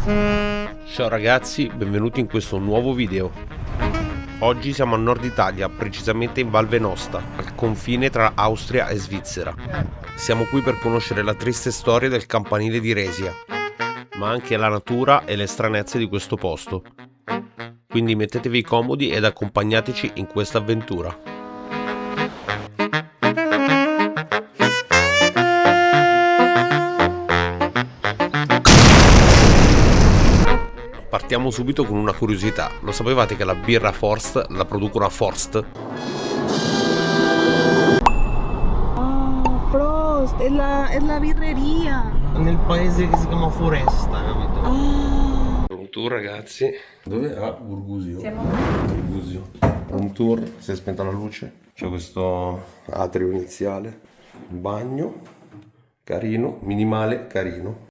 Ciao ragazzi, benvenuti in questo nuovo video. Oggi siamo al nord Italia, precisamente in Val Venosta, al confine tra Austria e Svizzera. Siamo qui per conoscere la triste storia del campanile di Resia, ma anche la natura e le stranezze di questo posto. Quindi mettetevi comodi ed accompagnateci in questa avventura. Partiamo subito con una curiosità. Lo sapevate che la birra Forst la producono a Forst? Ah, Frost, è la birreria. Nel paese che si chiama Foresta, capito? Ah. Room tour ragazzi. Dove? Ah, Burgusio. Siamo Burgusio. Room tour, si è spenta la luce. C'è questo atrio iniziale. Un bagno. Carino, minimale, carino.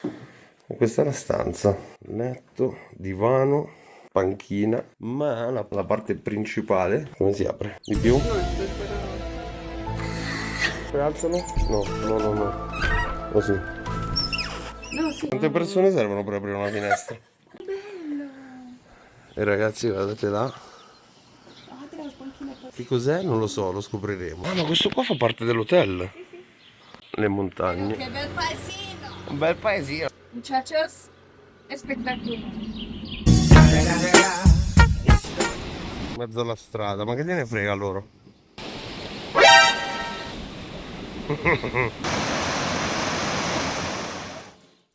E questa è la stanza. Letto, divano, panchina. Ma la parte principale, come si apre? Di più? Rialzalo? No. Così. No, sì. Quante persone servono per aprire una finestra? Bello. E ragazzi, guardate là. Guardate la spanchina qua. Che cos'è? Non lo so, lo scopriremo. Ah, ma questo qua fa parte dell'hotel. Le montagne. Che bel paesino. Un bel paesino. Muchachos, spettacolo. In mezzo alla strada, ma che gliene frega loro?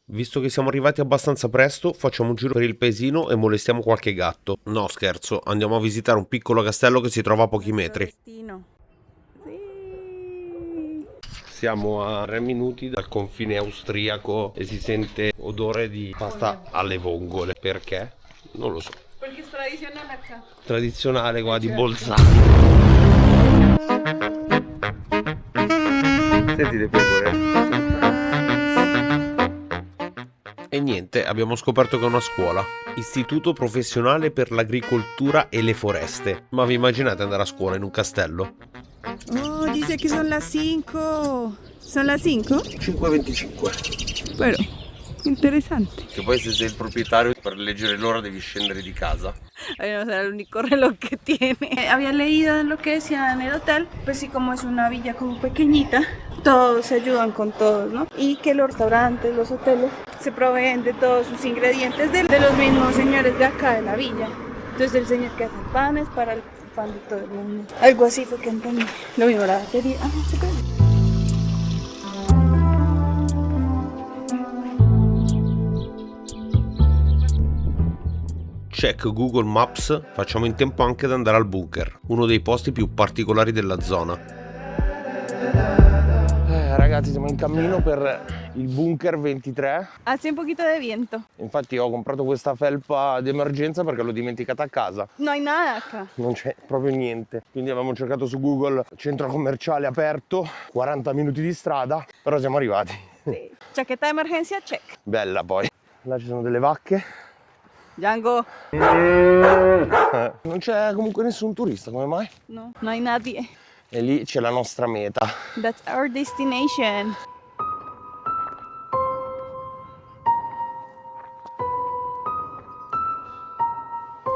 Visto che siamo arrivati abbastanza presto, facciamo un giro per il paesino e molestiamo qualche gatto. No, scherzo, andiamo a visitare un piccolo castello che si trova a pochi metri. Siamo a 3 minuti dal confine austriaco e si sente odore di pasta alle vongole. Perché? Non lo so. Perché è tradizionale acá. Tradizionale qua di Bolzano. Senti le pecore. E niente, abbiamo scoperto che è una scuola. Istituto Professionale per l'Agricoltura e le Foreste. Ma vi immaginate andare a scuola in un castello? Oh, dice que son las 5. ¿Son las 5? 5:25. Pero, interesante. Che poi se sei il proprietario per leggere l'ora devi scendere di casa. Ay, no será el único reloj que tiene. Había leído en lo que decía en el hotel, pues sí, como es una villa como pequeñita, todos se ayudan con todos, ¿no? Y que los restaurantes, los hoteles, se proveen de todos sus ingredientes de los mismos señores de acá de la villa. Entonces el señor que hace panes para el pan de todo el mundo. Algo así fue que entendí. Lo mismo la batería. Ah, se puede. Check Google Maps, facciamo in tempo anche ad andare al bunker, uno dei posti più particolari della zona. Ragazzi, siamo in cammino per il bunker 23. Hace un poquito de viento. Infatti ho comprato questa felpa d'emergenza perché l'ho dimenticata a casa. No hay nada acá. Non c'è proprio niente. Quindi avevamo cercato su Google centro commerciale aperto, 40 minuti di strada, però siamo arrivati. Sí. Chaqueta de emergencia, check. Bella poi. Là ci sono delle vacche. Django. Non c'è comunque nessun turista, come mai? No, no hay nadie. E lì c'è la nostra meta. That's our destination.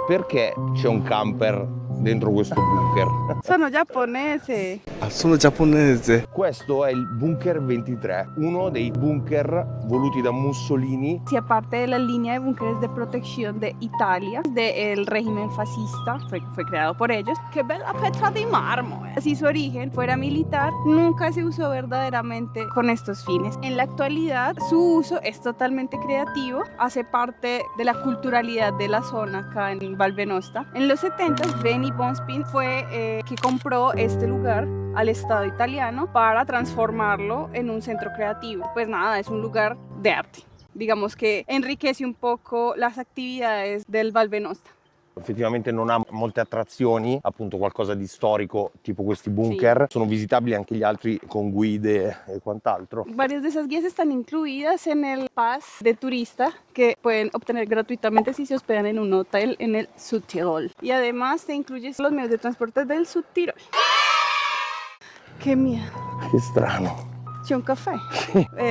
Perché c'è un camper dentro questo bunker? Sono giapponese. Sono giapponese. Questo è il bunker 23, uno dei bunker voluti da Mussolini. Hacía parte de la línea de búnkeres de protección de Italia, del régimen fascista, fue creado por ellos. ¡Qué bella petra de mármol! Así su origen fuera militar, nunca se usó verdaderamente con estos fines. En la actualidad, su uso es totalmente creativo, hace parte de la culturalidad de la zona acá en Val Venosta. En los 70, Benny Bonspin fue que compró este lugar al Estado italiano para transformarlo en un centro creativo. Pues nada, es un lugar de arte. Digamos que enriquece un poco las actividades del Val Venosta. Effettivamente non ha molte attrazioni, appunto qualcosa di storico tipo questi bunker. Sono visitabili anche gli altri con guide e quant'altro. Varias de esas guías están incluidas en el pass de turista que pueden obtener gratuitamente si se hospedan en un hotel en el Südtirol. Y además te incluyes los medios de transporte del Südtirol. ¡Qué miedo! Che strano. C'è un caffè?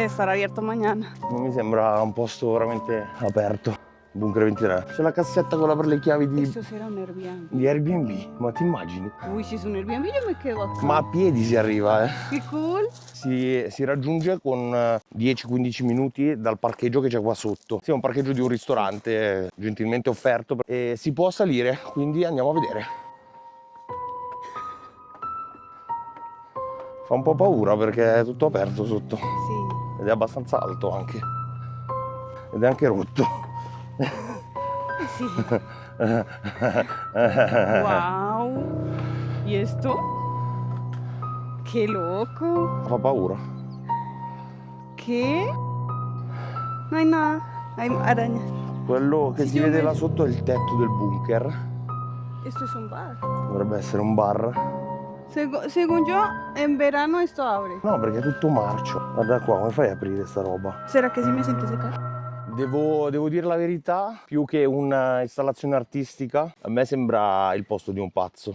Sarà abierto mañana. Non mi sembra un posto veramente aperto. Bunker 23. C'è la cassetta quella per le chiavi Esto será un Airbnb. di Airbnb. Ma ti immagini? Uy, si es un Airbnb yo me quedo acá. Ma a piedi si arriva, Qué cool. Si raggiunge con 10-15 minuti dal parcheggio che c'è qua sotto. Sì, è un parcheggio di un ristorante gentilmente offerto e si può salire, quindi andiamo a vedere. Fa un po' paura perché è tutto aperto sotto Sí. ed è abbastanza alto anche. Ed è anche rotto. Sí. Wow. ¿Y esto? Qué loco. Fa paura. ¿Qué? No hay nada. Hay arañas. Quello che Sì, si io vede vedo. là sotto è il tetto del bunker. Esto es un bar. Dovrebbe essere un bar. Según yo, en verano esto abre. No, perché è tutto marcio. Guarda qua, come fai a aprire sta roba? ¿Será que sí me siento seca? Devo dire la verità, più che una installazione artistica, a me sembra il posto di un pazzo.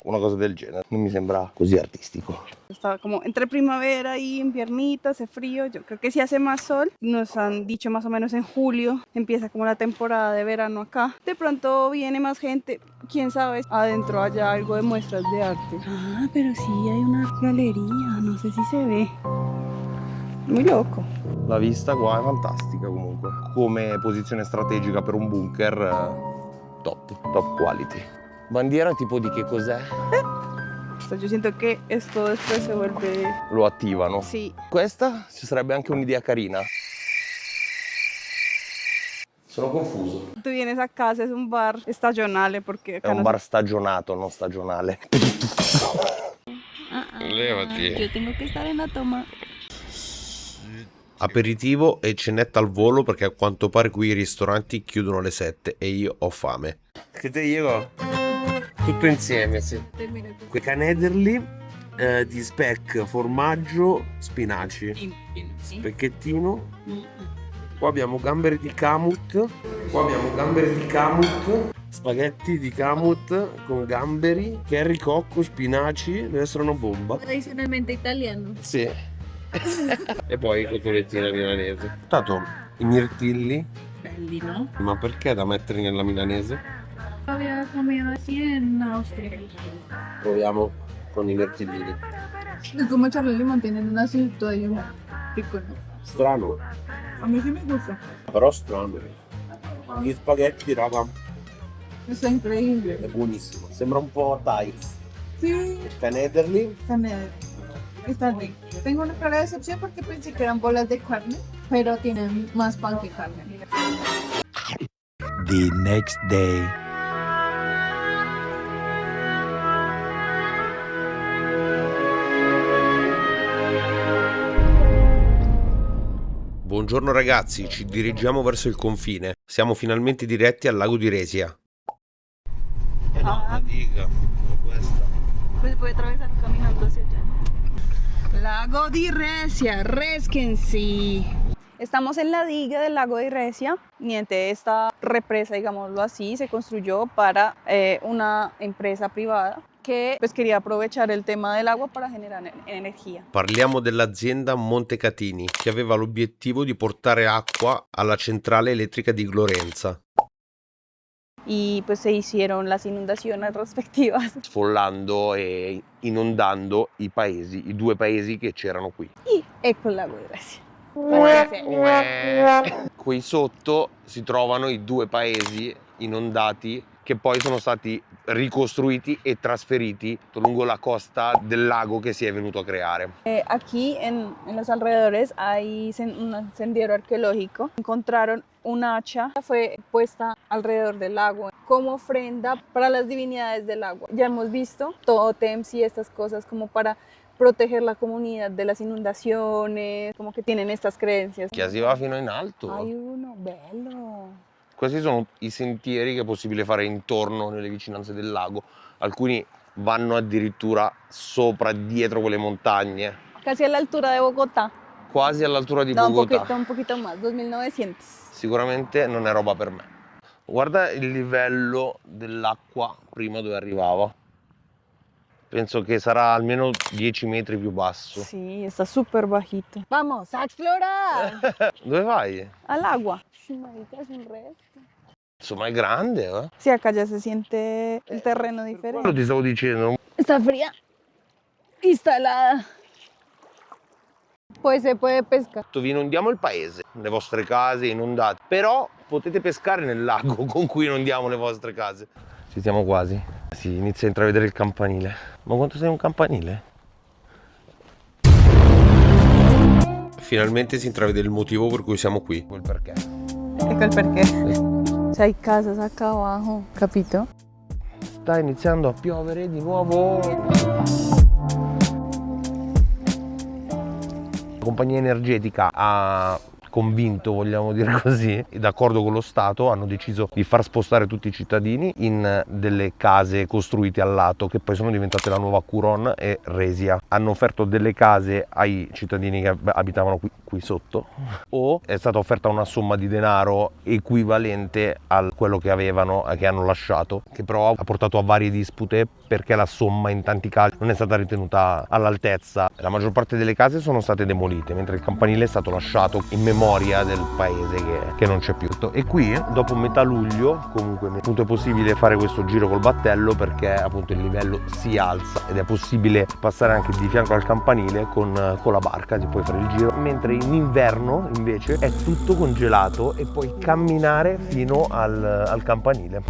Una cosa del genere, non mi sembra così artistico. Está como entre primavera y inviernito, hace frío. Yo creo que si hace más sol. Nos han dicho más o menos en julio empieza como la temporada de verano acá. De pronto viene más gente. Quién sabe, adentro haya algo de muestras de arte. Ah, pero sí hay una galería. No sé si se ve. Muy loco. La vista qua è fantastica comunque. Come posizione strategica per un bunker, top quality. Bandiera tipo di che cos'è? Yo siento que esto después se vuelve... Lo attivano. Sí. Questa ci sarebbe anche un'idea carina. Sono confuso. Tú vienes a casa, es un bar stagionale porque È acá un no bar stagionato, non stagionale. Levati. Yo tengo que estar en la toma. Aperitivo e cenetta al volo perché a quanto pare qui i ristoranti chiudono alle 7 e io ho fame. Che te dico? Tutto insieme, sì. Quei canederli di speck, formaggio, spinaci. Specchettino. Qua abbiamo gamberi di kamut. Spaghetti di kamut con gamberi, curry, cocco, spinaci. Deve essere una bomba. Tradizionalmente italiano. Sì. E poi cotolettine milanese. Tanto i mirtilli, Belli, no? ma perché da mettere nella milanese? Había comido así en Austria. Proviamo con i mirtillini. Es como echarle limón, tienen un acidito ahí rico, ¿no? Strano, A mí sí me gusta. però strano. Gli spaghetti, raga, Está increíble. è buonissimo. Sembra un po' Thai. Sí, Canederli, también está rico. Tengo una clara decepción porque pensé que eran bolas de carne, pero tienen más pan que carne. The next day. Buongiorno ragazzi, ci dirigiamo verso il confine. Siamo finalmente diretti al lago di Resia. No, la diga, questa. Pues puede atravesar caminando hacia allá. Lago di Resia, Reskensi. Estamos en la diga del lago de Resia. Niente, esta represa, digámoslo así, se construyó para una empresa privada che pues quería aprovechar il tema dell'acqua per generare energia. Parliamo dell'azienda Montecatini, che aveva l'obiettivo di portare acqua alla centrale elettrica di Glorenza. Y pues se hicieron las inundaciones respectivas. Sfollando e inondando i paesi, i due paesi che c'erano qui. Y ecco il lago di Resia. Qui sotto si trovano i due paesi inondati che poi sono stati ricostruiti e trasferiti lungo la costa del lago che si è venuto a creare. Aquí en los alrededores hay un sendero arqueológico. Encontraron un hacha, fue puesta alrededor del lago como ofrenda para las divinidades del agua. Ya hemos visto tótems y estas cosas como para proteger la comunidad de las inundaciones, como que tienen estas creencias. Che si va fino in alto. Hay uno, bello. Questi sono i sentieri che è possibile fare intorno nelle vicinanze del lago. Alcuni vanno addirittura sopra, dietro quelle montagne. Casi a la altura de Bogotá. Quasi all'altura di No, Bogotà. un poquito más, 2900. Sicuramente non è roba per me. Guarda il livello dell'acqua prima dove arrivava. penso che sarà almeno 10 metri più basso. Sí, está súper bajito. Vamos a explorar. Dove vai? Al agua. Sí, marica, es un resto. Insomma, è grande, eh? Sí, acá ya se siente el terreno Quello diferente. ti stavo dicendo. Está fría y está helada. Pues se puede pescar. Vi inondiamo il paese, le vostre case inondate, però potete pescare nel lago con cui inondiamo le vostre case. Ci siamo quasi. Si inizia a intravedere il campanile. Ma quanto sei un campanile? Finalmente si intravede il motivo per cui siamo qui. Quel perché. Ecco il perché. Hay casas acá abajo. Capito? Sta iniziando a piovere di nuovo. La compagnia energetica ha convinto, vogliamo dire così, e d'accordo con lo Stato hanno deciso di far spostare tutti i cittadini in delle case costruite al lato, che poi sono diventate la nuova Curon e Resia. Hanno offerto delle case ai cittadini che abitavano qui sotto, o è stata offerta una somma di denaro equivalente a quello che avevano, che hanno lasciato, che però ha portato a varie dispute perché la somma in tanti casi non è stata ritenuta all'altezza. La maggior parte delle case sono state demolite, mentre il campanile è stato lasciato in memoria del paese che non c'è più. E qui, dopo metà luglio, comunque appunto è possibile fare questo giro col battello, perché appunto il livello si alza ed è possibile passare anche di fianco al campanile con la barca, ti puoi fare il giro, mentre in inverno invece è tutto congelato e puoi camminare fino al campanile.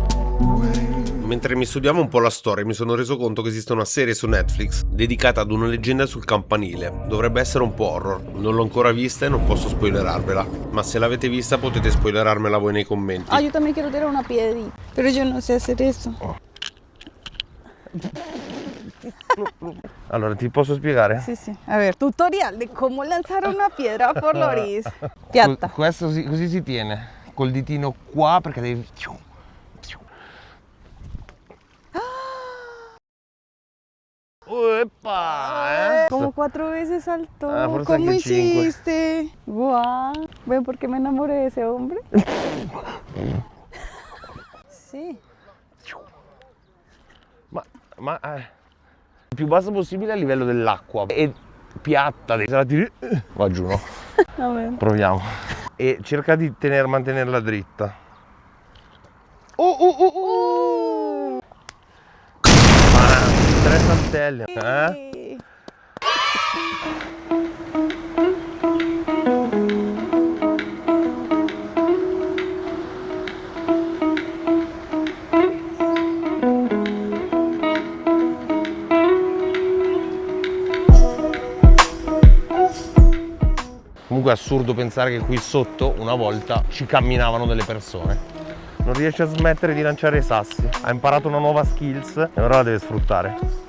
Mentre mi studiavo un po' la storia mi sono reso conto che esiste una serie su Netflix dedicata ad una leggenda sul campanile. Dovrebbe essere un po' horror, non l'ho ancora vista e non posso spoilerarvela, ma se l'avete vista potete spoilerarmela voi nei commenti. Ah, yo también quiero tirar una piedrita, pero yo no sé hacer eso. Allora, ti posso spiegare? Sí, sí. A ver, tutorial de cómo lanzar una piedra por la orilla. Piatta. Questo così si tiene, col ditino qua, perché devi... Como 4 veces saltó. Forse ¿Cómo anche 5. hiciste? Guau. ¿Ven por qué me enamoré de ese hombre? Sí. Ma il più basso possibile a livello dell'acqua e piatta, se la tiri va giù, no? A ver. Proviamo. E cerca di mantenerla dritta. Ma 3 saltelli, Sí. Comunque è assurdo pensare che qui sotto una volta ci camminavano delle persone. Non riesce a smettere di lanciare i sassi. Ha imparato una nuova skills e ora la deve sfruttare.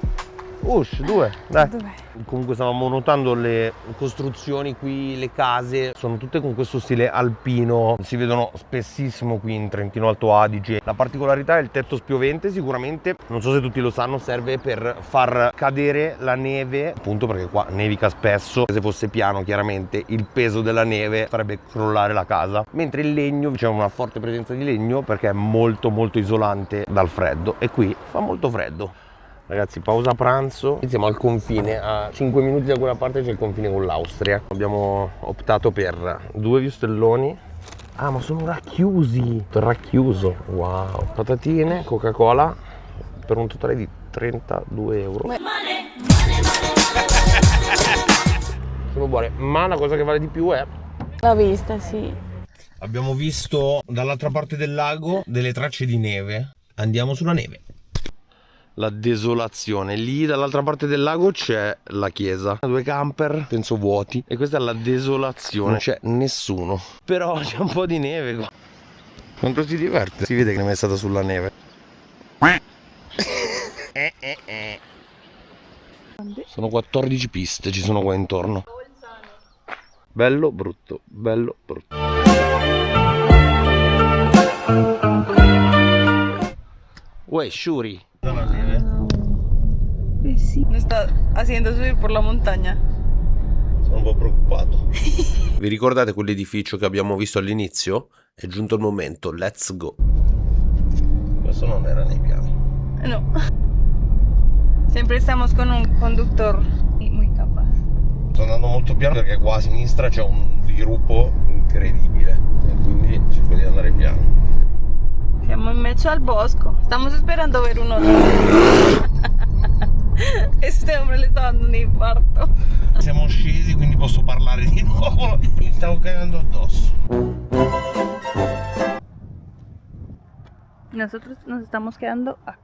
Ush, 2, dai. Dov'è? Comunque stavamo notando le costruzioni qui, le case sono tutte con questo stile alpino, si vedono spessissimo qui in Trentino Alto Adige. La particolarità è il tetto spiovente, sicuramente, non so se tutti lo sanno, serve per far cadere la neve, appunto perché qua nevica spesso, se fosse piano chiaramente il peso della neve farebbe crollare la casa, mentre il legno, c'è una forte presenza di legno perché è molto isolante dal freddo e qui fa molto freddo. Ragazzi, pausa pranzo, siamo al confine, a 5 minuti da quella parte c'è il confine con l'Austria. Abbiamo optato per 2 vistelloni. Ah, ma sono racchiusi, racchiuso, wow. Patatine, Coca-Cola, per un totale di 32 euro. Sono buone, ma la cosa che vale di più è... La vista, sì. Abbiamo visto dall'altra parte del lago delle tracce di neve. Andiamo sulla neve. La desolazione. Lì dall'altra parte del lago c'è la chiesa, 2 camper penso vuoti, e questa è la desolazione, non c'è nessuno, però c'è un po' di neve qua. Quanto si diverte, si vede che non è stata sulla neve. Sono 14 piste, ci sono qua intorno. Bello brutto, bello brutto. Uè, Shuri. La neve. Sí. Me está haciendo subir por la montaña. Sono un po' preoccupato. Vi ricordate quell'edificio che abbiamo visto all'inizio? È giunto il momento, let's go. Questo non era nei piani. No. Siempre estamos con un conductor muy capaz. Sto andando molto piano perché qua a sinistra c'è un dirupo incredibile e quindi cerco di andare piano. Siamo in mezzo al bosco. Estamos esperando ver un oso. Este hombre le sta dando un infarto. Siamo scesi, quindi posso parlare di nuovo. Mi stavo cagando addosso. Nosotros nos estamos quedando acá.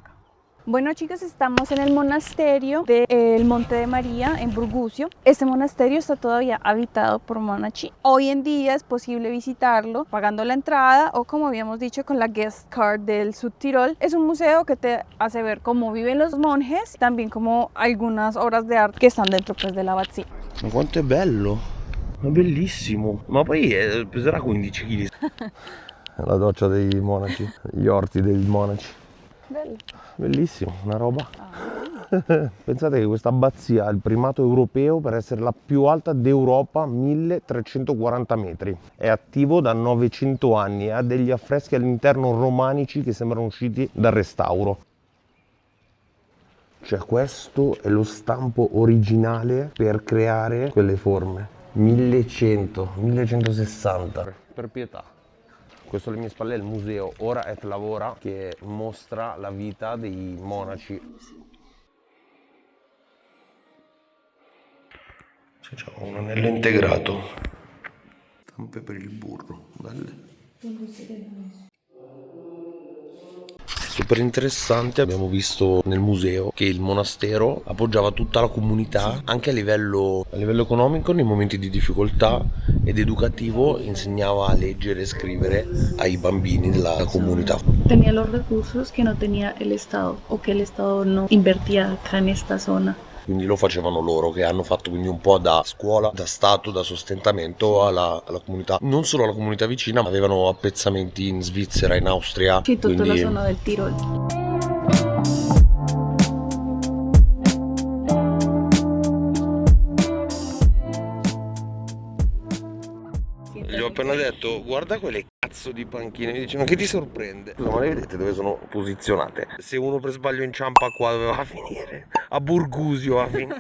Bueno, chicos, estamos en el monasterio del Monte de María en Burgusio. Este monasterio está todavía habitado por monachi. Hoy en día es posible visitarlo pagando la entrada o, como habíamos dicho, con la guest card del Südtirol. Es un museo que te hace ver cómo viven los monjes, también como algunas obras de arte que están dentro pues, de la abbazia. Ma quanto è bello! Ma bellissimo! Ma poi peserà 15 kg. La doccia dei monaci, gli orti dei monaci. Bello. Bellissimo, una roba. Pensate che questa abbazia ha il primato europeo per essere la più alta d'Europa, 1340 metri. È attivo da 900 anni e ha degli affreschi all'interno romanici che sembrano usciti dal restauro. Cioè questo è lo stampo originale per creare quelle forme. 1160. Per pietà. Questo alle mie spalle è il museo Ora et Lavora che mostra la vita dei monaci. C'è un anello integrato. Stampe per il burro, belle. Super interessante, abbiamo visto nel museo che il monastero appoggiava tutta la comunità anche a livello economico nei momenti di difficoltà ed educativo, insegnava a leggere e scrivere ai bambini della comunità. Tenía los recursos que no tenía el Estado o que el Estado no invertía acá en esta zona. Quindi lo facevano loro, che hanno fatto quindi un po' da scuola, da stato, da sostentamento alla comunità. Non solo alla comunità vicina, ma avevano appezzamenti in Svizzera, in Austria. Sì, tutta quindi... la zona del Tirol. Gli ho appena detto, guarda quelle cazzo di panchine, mi dice, ma che ti sorprende? Scusa, ma le vedete dove sono posizionate? Se uno per sbaglio inciampa qua dove va a finire? A Burgusio va a finire.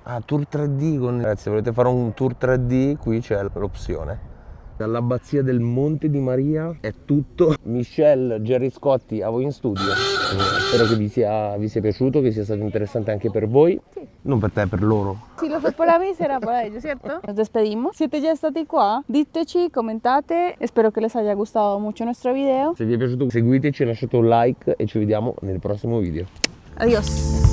Ah, tour 3D ragazzi, se volete fare un tour 3D, qui c'è l'opzione. Dall'abbazia del Monte di Maria è tutto. Michelle, Gerry Scotti, a voi in studio. Spero che vi sia piaciuto, che sia stato interessante anche per voi. Sì. Non per te, per loro. Si lo fue para mí, será para ellos, ¿cierto? Nos despedimos. Siete già stati qua, diteci, commentate. Espero che les haya gustado mucho nuestro video. Se vi è piaciuto seguiteci, lasciate un like e ci vediamo nel prossimo video. Adiós.